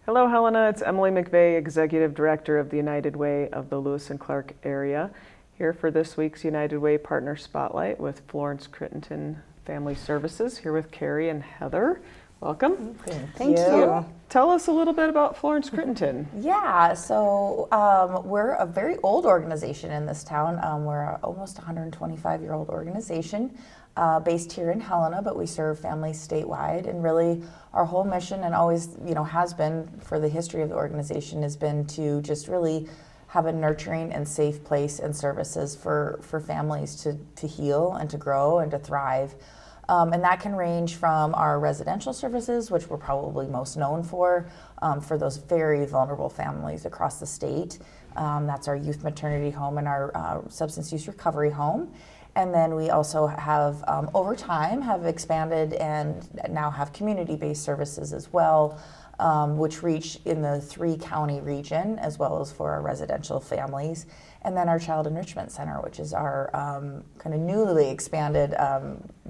Hello, Helena. It's Emily McVeigh, Executive Director of the United Way of the Lewis and Clark area, here for this week's United Way Partner Spotlight with Florence Crittenton Family Services, here with Carrie and Heather. Welcome. Thank you. Tell us a little bit about Florence Crittenton. Yeah, so we're a very old organization in this town. We're an almost 125-year-old organization based here in Helena, but we serve families statewide. And really, our whole mission, and always, has been for the history of the organization, has been to just really have a nurturing and safe place and services for families to heal and to grow and to thrive. And that can range from our residential services, which we're probably most known for those very vulnerable families across the state. That's our youth maternity home and our substance use recovery home. And then we also have, over time, have expanded and now have community-based services as well, which reach in the 3-county region, as well as for our residential families. And then our Child Enrichment Center, which is our kind of newly expanded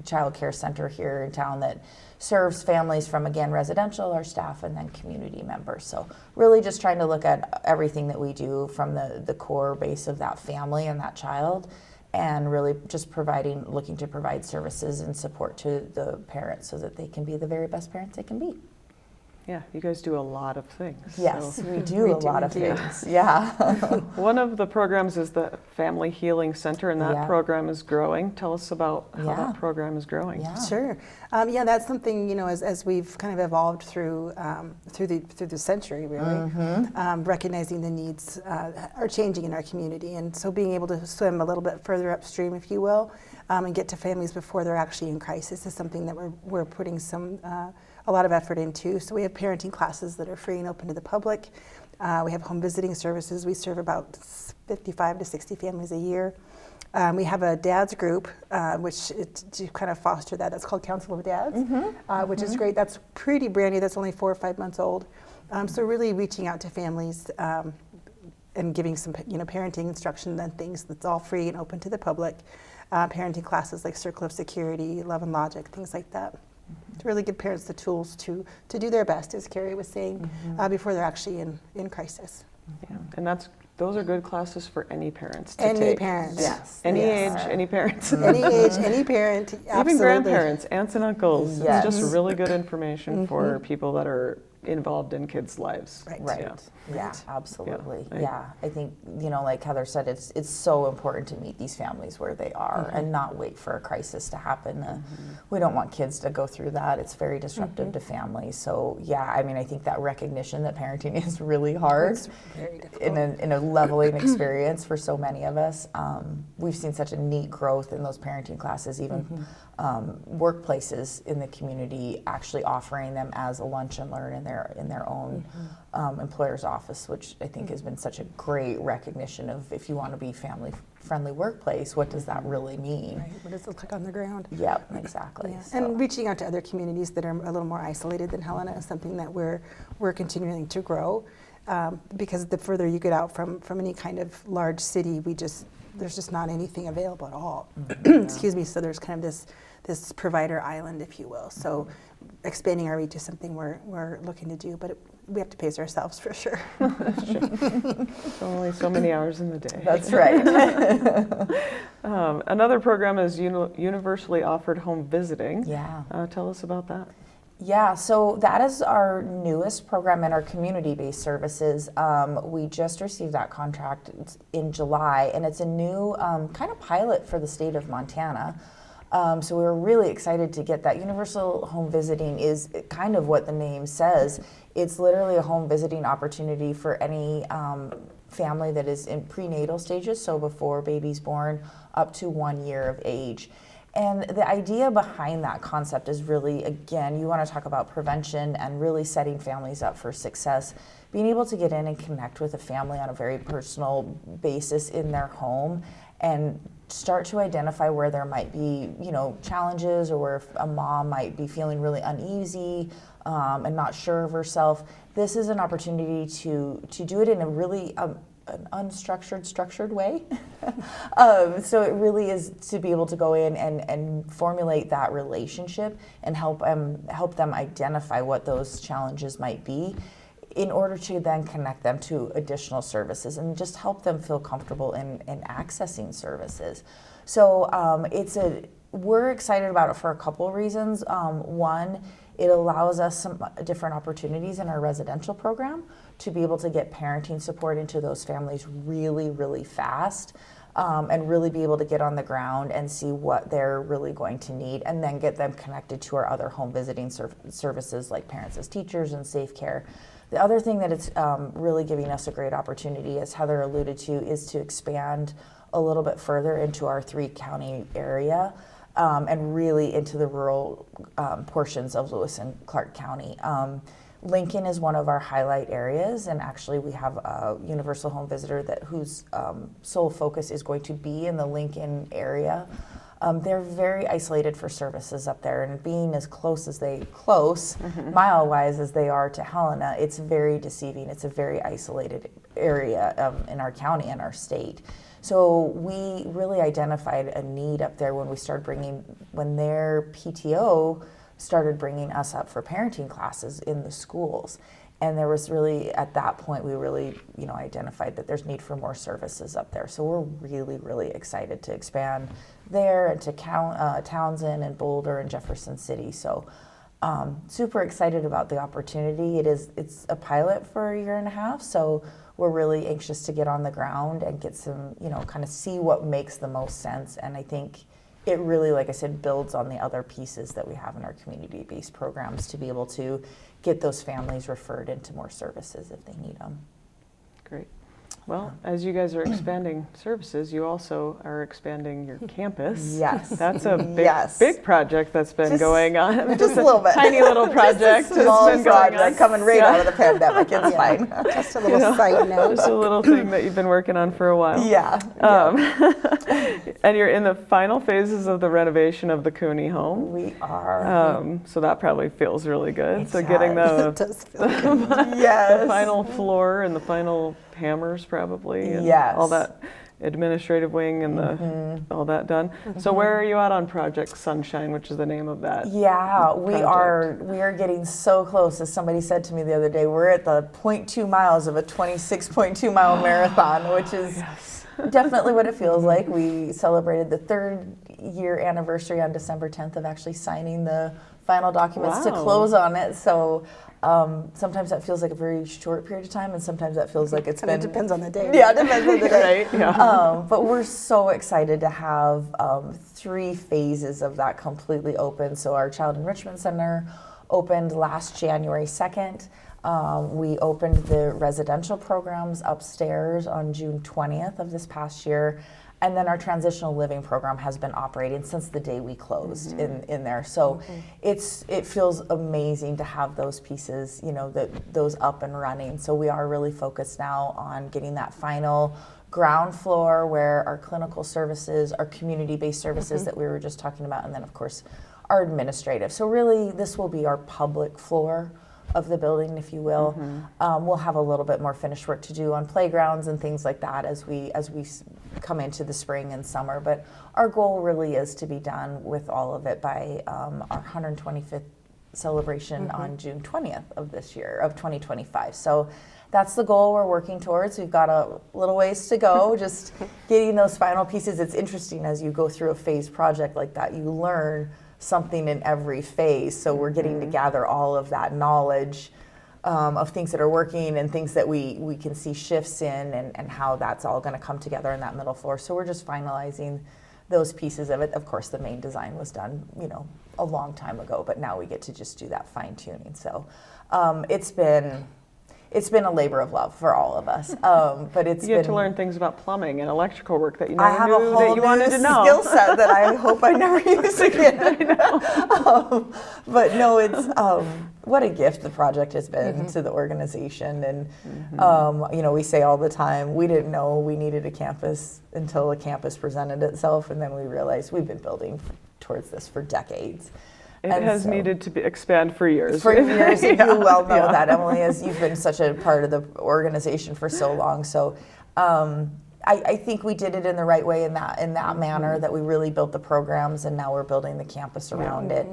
child care center here in town that serves families from, again, residential, our staff, and then community members. So really just trying to look at everything that we do from the core base of that family and that child, and really just looking to provide services and support to the parents so that they can be the very best parents they can be. Yeah, you guys do a lot of things. Yes, so. we do a lot of things. Yeah. One of the programs is the Family Healing Center, and that program is growing. Tell us about how that program is growing. Yeah. Sure. That's something, as we've kind of evolved through the century, really, recognizing the needs are changing in our community. And so being able to swim a little bit further upstream, if you will, and get to families before they're actually in crisis is something that we're putting a lot of effort into. So we have parenting classes that are free and open to the public. We have home visiting services. We serve about 55 to 60 families a year. We have a dads group, to kind of foster that. That's called Council of Dads, which is great. That's pretty brand new. That's only 4 or 5 months old. So really reaching out to families and giving some, parenting instruction and things that's all free and open to the public. Parenting classes like Circle of Security, Love and Logic, things like that. To really give parents the tools to do their best, as Carrie was saying, before they're actually in crisis. Yeah, and those are good classes for any parents to take. Any parents. Yes. Any age, any parents. Any age, any parent, absolutely. Even grandparents, aunts and uncles. Yes. It's just really good information for people that are involved in kids' lives. Right. Yeah, absolutely. Yeah. Yeah. I think, like Heather said, it's so important to meet these families where they are and not wait for a crisis to happen. We don't want kids to go through that. It's very disruptive to families. So I think that recognition that parenting is really hard. It's very difficult. In a leveling experience for so many of us. We've seen such a neat growth in those parenting classes, even workplaces in the community actually offering them as a lunch and learn in their own employer's office, which I think has been such a great recognition of, if you want to be family-friendly workplace, what does that really mean? Right. What does it look like on the ground? Yep, exactly. Yeah. So. And reaching out to other communities that are a little more isolated than Helena is something that we're continuing to grow, because the further you get out from any kind of large city, there's just not anything available at all. Excuse me. So there's kind of this provider island, if you will. So expanding our reach is something we're looking to do, but we have to pace ourselves for sure. There's only so many hours in the day. That's right. Another program is universally offered home visiting. Yeah. Tell us about that. Yeah, so that is our newest program in our community-based services. We just received that contract in July, and it's a new kind of pilot for the state of Montana. So we were really excited to get that. Universal home visiting is kind of what the name says. It's literally a home visiting opportunity for any family that is in prenatal stages, so before baby's born, up to 1 year of age. And the idea behind that concept is really, again, you want to talk about prevention and really setting families up for success. Being able to get in and connect with a family on a very personal basis in their home and start to identify where there might be, challenges, or where a mom might be feeling really uneasy and not sure of herself. This is an opportunity to do it in a really an unstructured, structured way. So it really is to be able to go in and formulate that relationship and help them identify what those challenges might be. in order to then connect them to additional services and just help them feel comfortable in accessing services. So we're excited about it for a couple of reasons. One, it allows us some different opportunities in our residential program to be able to get parenting support into those families really, really fast. And really be able to get on the ground and see what they're really going to need, and then get them connected to our other home visiting services like Parents as Teachers and Safe Care. The other thing that it's really giving us a great opportunity, as Heather alluded to, is to expand a little bit further into our 3-county area and really into the rural portions of Lewis and Clark County. Lincoln is one of our highlight areas, and actually we have a universal home visitor whose sole focus is going to be in the Lincoln area. They're very isolated for services up there, and being as close mile-wise as they are to Helena, it's very deceiving. It's a very isolated area in our county and our state. So we really identified a need up there when their PTO started bringing us up for parenting classes in the schools. And there was really, at that point, we really, identified that there's need for more services up there. So we're really, really excited to expand there and to Townsend and Boulder and Jefferson City. So super excited about the opportunity. It's a pilot for 1.5 years. So we're really anxious to get on the ground and get some, kind of see what makes the most sense. And I think it really, like I said, builds on the other pieces that we have in our community-based programs to be able to get those families referred into more services if they need them. Great. Well, as you guys are expanding services, you also are expanding your campus. Yes. That's a Yes. big project that's been going on. Just a little bit. Tiny little project. Just a small that's been going project on. coming right out of the pandemic. It's fine. Just a little side note. Just a little thing that you've been working on for a while. Yeah. And you're in the final phases of the renovation of the Cooney home. We are. So that probably feels really good. It So getting It the does feel good. Yes. the final floor and the final hammers probably, and Yes. all that administrative wing and all that done. So where are you at on Project Sunshine, which is the name of that? Yeah, we project? are getting so close. As somebody said to me the other day, we're at the 0.2 miles of a 26.2 mile marathon, which is definitely what it feels like. We celebrated the 3rd year anniversary on December 10th of actually signing the final documents to Wow. close on it. So sometimes that feels like a very short period of time, and sometimes that feels like it's Kind of been. depends on the day. Yeah, it depends on the day. Right? Yeah. But we're so excited to have 3 phases of that completely open. So our Child Enrichment Center opened last January 2nd. We opened the residential programs upstairs on June 20th of this past year. And then our transitional living program has been operating since the day we closed in there. So it feels amazing to have those pieces, those up and running. So we are really focused now on getting that final ground floor where our clinical services, our community-based services that we were just talking about, and then of course our administrative. So really this will be our public floor of the building, if you will. We'll have a little bit more finished work to do on playgrounds and things like that as we come into the spring and summer. But our goal really is to be done with all of it by our 125th celebration on June 20th of this year, of 2025. So that's the goal we're working towards. We've got a little ways to go, just getting those final pieces. It's interesting as you go through a phase project like that, you learn something in every phase. So we're getting to gather all of that knowledge of things that are working and things that we can see shifts in, and how that's all going to come together in that middle floor. So we're just finalizing those pieces of it. Of course, the main design was done, a long time ago, but now we get to just do that fine tuning. So it's been a labor of love for all of us. But You get to learn things about plumbing and electrical work that you I never have knew a that whole you wanted new to know. skill set that I hope I never use again. But no, it's what a gift the project has been to the organization. And we say all the time, we didn't know we needed a campus until a campus presented itself, and then we realized we've been building towards this for decades. It has needed to expand for years. For years, and you well know that, Emily, as you've been such a part of the organization for so long. So I think we did it in the right way in that manner, that we really built the programs, and now we're building the campus around it.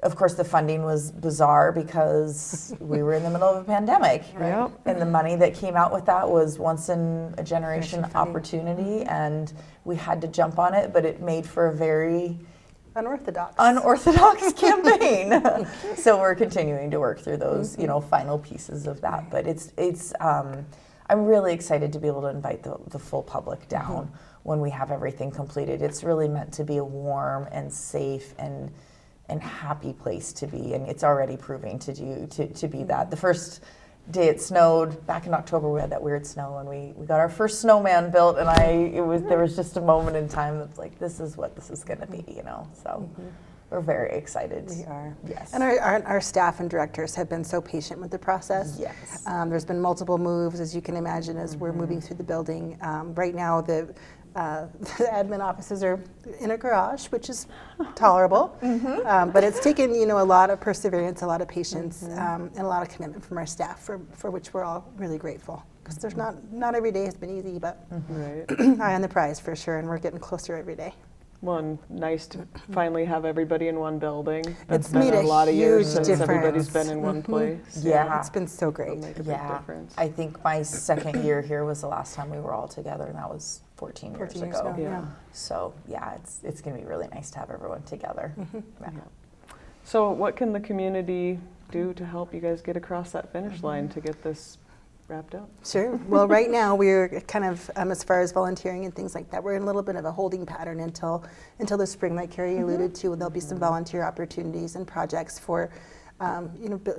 of course, the funding was bizarre because we were in the middle of a pandemic. Yep. And the money that came out with that was once in a generation funding. opportunity, and we had to jump on it, but it made for a very Unorthodox campaign. So we're continuing to work through those, final pieces of that. But it's I'm really excited to be able to invite the full public down when we have everything completed. It's really meant to be a warm and safe and happy place to be, and it's already proving to be that. The first day it snowed back in October, we had that weird snow, and we got our first snowman built, and there was just a moment in time that's like, this is what this is going to be, So we're very excited. We are. Yes. And our staff and directors have been so patient with the process. Yes. There's been multiple moves, as you can imagine, as we're moving through the building. Right now, the admin offices are in a garage, which is tolerable. But it's taken, a lot of perseverance, a lot of patience, and a lot of commitment from our staff, for which we're all really grateful. Because there's not every day has been easy, but eye on the prize for sure, and we're getting closer every day. Well, and nice to finally have everybody in one building. It's been made a lot of years huge since everybody's difference. been in one place. Yeah. It's been so great. It'll make a big Yeah. difference. I think my second year here was the last time we were all together, and that was 14 years 14 years ago. ago. Yeah. So yeah, it's going to be really nice to have everyone together. Yeah. So what can the community do to help you guys get across that finish line to get this wrapped up? Sure. Well, right now we're kind of, as far as volunteering and things like that, we're in a little bit of a holding pattern until the spring, like Carrie alluded to. There'll be some volunteer opportunities and projects for,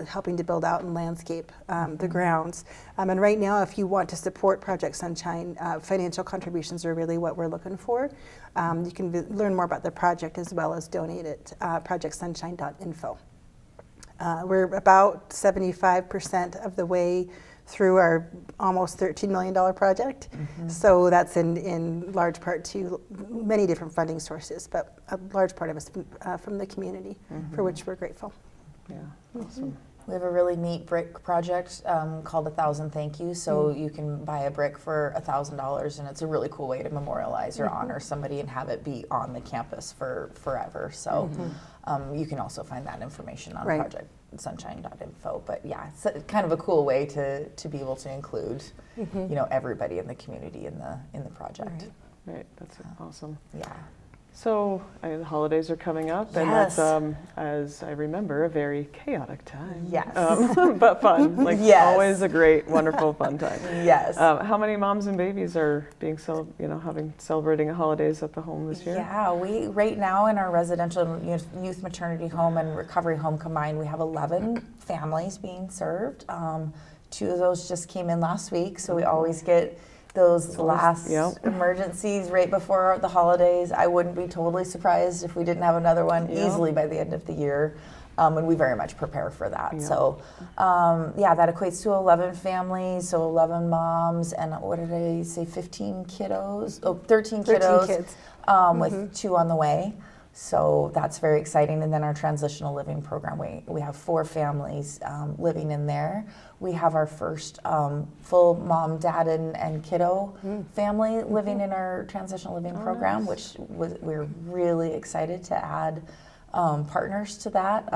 helping to build out and landscape the grounds. And right now, if you want to support Project Sunshine, financial contributions are really what we're looking for. You can learn more about the project as well as donate at projectsunshine.info. We're about 75% of the way through our almost $13 million project. So that's in large part to many different funding sources, but a large part of it's from the community, for which we're grateful. Yeah, awesome. We have a really neat brick project called 1,000 Thank You. So you can buy a brick for $1,000, and it's a really cool way to memorialize or honor somebody and have it be on the campus for forever. So you can also find that information on projectsunshine.info. But yeah, it's kind of a cool way to be able to include everybody in the community in the project. Right, that's awesome. Yeah. So the holidays are coming up, and Yes. that's, as I remember, a very chaotic time. Yes. But fun. Like Yes. always a great, wonderful, fun time. Yes. How many moms and babies are being celebrating holidays at the home this year? Yeah, we right now in our residential youth maternity home and recovery home combined, we have 11 families being served. 2 of those just came in last week, so we always get those last emergencies right before the holidays. I wouldn't be totally surprised if we didn't have another one easily by the end of the year. And we very much prepare for that. Yeah. So, that equates to 11 families, so 11 moms, and what did I say, 15 kiddos? Oh, 13 kiddos. kids. With 2 on the way. So that's very exciting. And then our transitional living program, we have 4 families living in there. We have our first full mom, dad, and kiddo family living in our transitional living program, nice. we're really excited to add partners to that.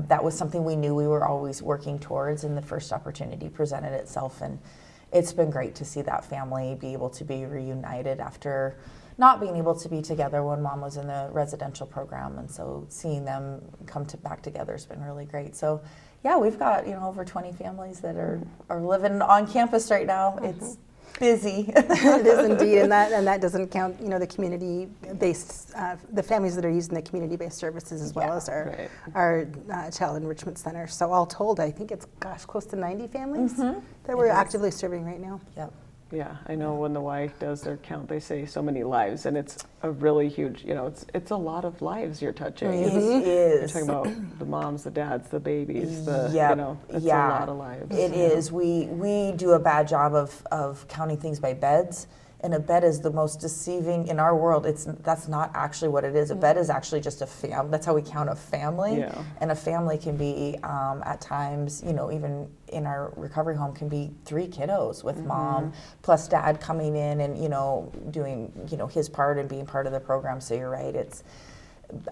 That was something we knew we were always working towards, and the first opportunity presented itself. And it's been great to see that family be able to be reunited after not being able to be together when mom was in the residential program, and so seeing them come back together has been really great. So yeah, we've got over 20 families that are living on campus right now. It's busy. It is indeed, and that doesn't count the community-based the families that are using the community-based services as well as our child enrichment center. So all told, I think it's close to 90 families that we're actively serving right now. Yep. Yeah, I know when the Y does their count, they say so many lives, and it's a really huge, it's a lot of lives you're touching. It You're is. talking about the moms, the dads, the babies, it's a lot of lives. It is. We do a bad job of counting things by beds, and a bed is the most deceiving in our world. That's not actually what it is. A bed is actually just a family. That's how we count a family. Yeah. And a family can be at times, even in our recovery home, can be 3 kiddos with mom plus dad coming in and doing his part and being part of the program. So you're right. It's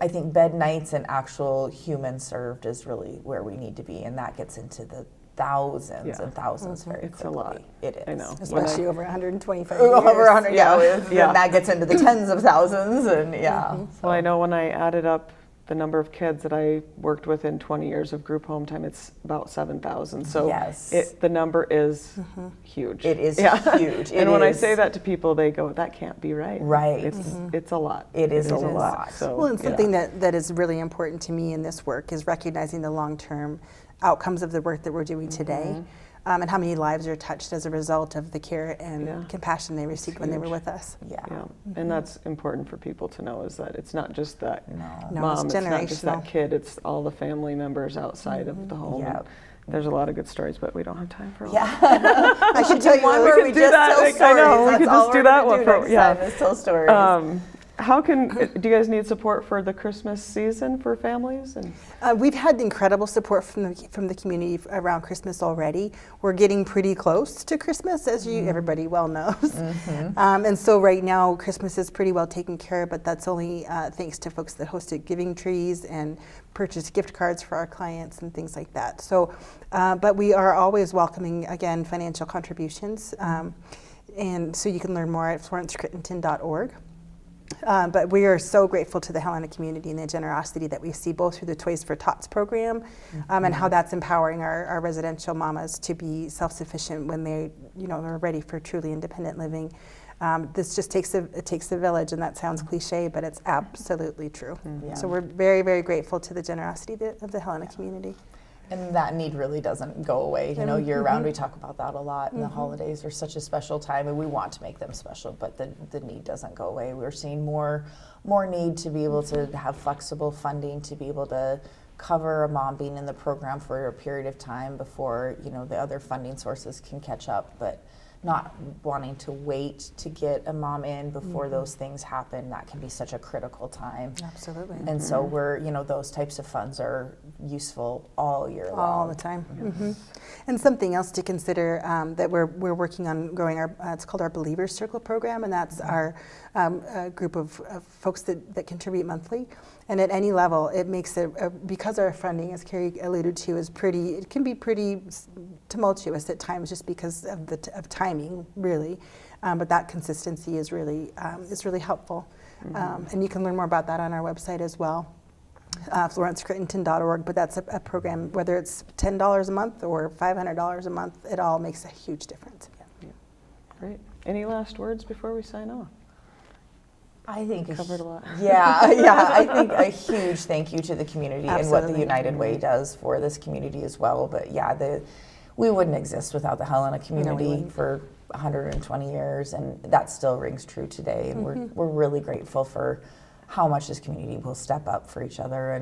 I think bed nights and actual humans served is really where we need to be, and that gets into the thousands and thousands very It's quickly. a lot. It is. I know. Especially over 125 years. Over 100, Yeah. then that gets into the tens of thousands, and Well, I know when I added up the number of kids that I worked with in 20 years of group home time, it's about 7,000. So Yes. the number is huge. It is huge. And when I say that to people, they go, "That can't be right." Right. It's a lot. It is a a lot. So, Well, and something that is really important to me in this work is recognizing the long-term outcomes of the work that we're doing today, and how many lives are touched as a result of the care and compassion they received when they were with us. Yeah. And that's important for people to know, is that it's not just that No, mom, it's it's not just that generational. kid, it's all the family members outside of the home. Yep. And there's a lot of good stories, but we don't have time for all Yeah. I should tell you One what, where we we could do just that. tell Like, stories. I know, we That's could all just do we're that gonna one do for- next yeah. time is tell stories. How can, do you guys need support for the Christmas season for families? And we've had incredible support from the community around Christmas already. We're getting pretty close to Christmas, as everybody well knows. And so right now, Christmas is pretty well taken care of, but that's only thanks to folks that hosted giving trees and purchased gift cards for our clients and things like that. So, but we are always welcoming, again, financial contributions. And so you can learn more at FlorenceCrittenton.org. But we are so grateful to the Helena community and the generosity that we see both through the Toys for Tots program and how that's empowering our residential mamas to be self-sufficient when they, are ready for truly independent living. This just takes a village, and that sounds cliche, but it's absolutely true. So we're very, very grateful to the generosity of the Helena community. And that need really doesn't go away. Year round, we talk about that a lot. And the holidays are such a special time, and we want to make them special, but the need doesn't go away. We're seeing more need to be able to have flexible funding, to be able to cover a mom being in the program for a period of time before, the other funding sources can catch up. But not wanting to wait to get a mom in before those things happen, that can be such a critical time. Absolutely. And so we're, those types of funds are useful all year long. All the time. And something else to consider that we're working on growing it's called our Believers Circle program, and that's our group of folks that contribute monthly. And at any level, it makes it, because our funding, as Carrie alluded to, it can be pretty tumultuous at times just because of timing, really. But that consistency is really helpful. And you can learn more about that on our website as well, FlorenceCrittenton.org. But that's a program, whether it's $10 a month or $500 a month, it all makes a huge difference. Great. Any last words before we sign off? I think Covered a lot. Yeah. I think a huge thank you to the community and what the United Way does for this community as well. But we wouldn't exist without the Helena community for 120 years, and that still rings true today. And we're really grateful for how much this community will step up for each other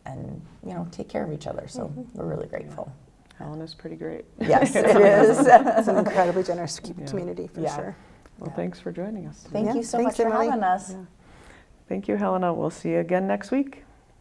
and take care of each other. So we're really grateful. Helena's pretty great. Yes, it is. It's an incredibly generous community for sure. Well, thanks for joining us. Thank you so Thanks, much for Emily. having us. Thank you, Helena. We'll see you again next week.